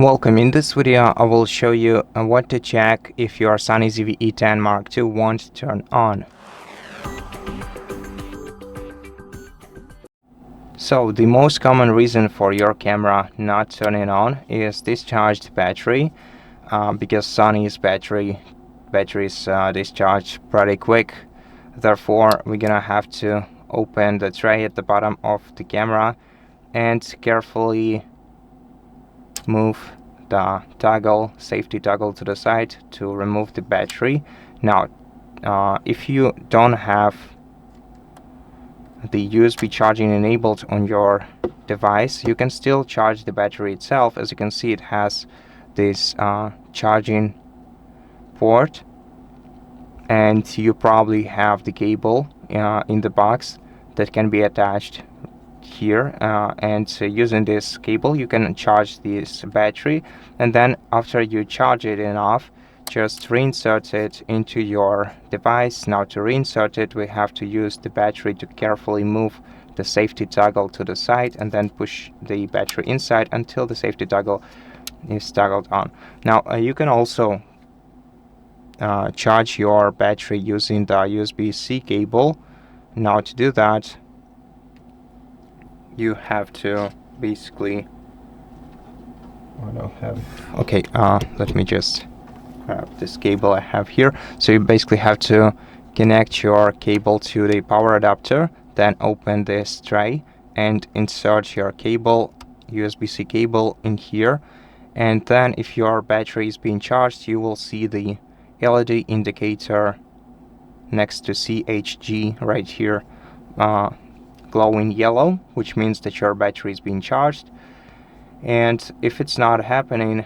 Welcome. In this video, I will show you what to check if your SONY ZV-E10 Mark II won't turn on. So the most common reason for your camera not turning on is discharged battery, because Sony's batteries discharge pretty quick. Therefore, we're gonna have to open the tray at the bottom of the camera and carefully move the safety toggle to the side to remove the battery. Now, if you don't have the USB charging enabled on your device, you can still charge the battery itself. As you can see, it has this charging port, and you probably have the cable in the box that can be attached here, and using this cable you can charge this battery, and then after you charge it enough, just reinsert it into your device. Now, to reinsert it, we have to use the battery to carefully move the safety toggle to the side and then push the battery inside until the safety toggle is toggled on. Now, you can also charge your battery using the USB-C cable. Now, to do that, you have to basically let me just grab this cable I have here. So you basically have to connect your cable to the power adapter, then open this tray and insert your cable, USB-C cable, in here, and then if your battery is being charged, you will see the LED indicator next to CHG right here, glowing yellow, which means that your battery is being charged. And if it's not happening,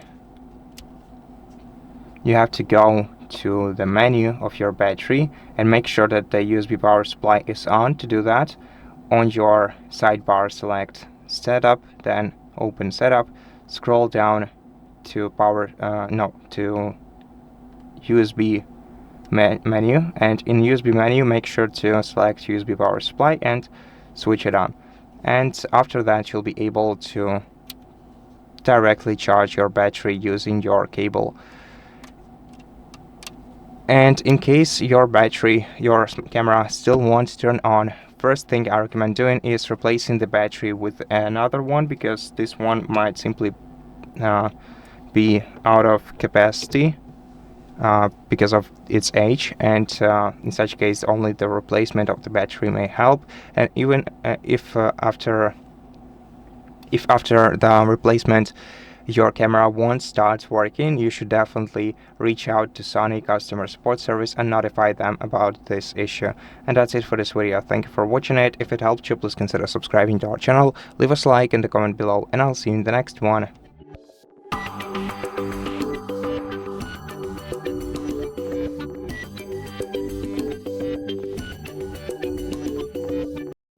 you have to go to the menu of your battery and make sure that the USB power supply is on. To do that, on your sidebar, select Setup, then open Setup, scroll down to USB menu, and in USB menu make sure to select USB power supply and switch it on. And after that, you'll be able to directly charge your battery using your cable. And in case your camera still won't turn on, first thing I recommend doing is replacing the battery with another one, because this one might simply be out of capacity because of its age, and in such case only the replacement of the battery may help. And even if after the replacement your camera won't start working, you should definitely reach out to Sony customer support service and notify them about this issue. And that's it for this video. Thank you for watching it. If it helped you, please consider subscribing to our channel, leave us a like in the comment below, and I'll see you in the next one.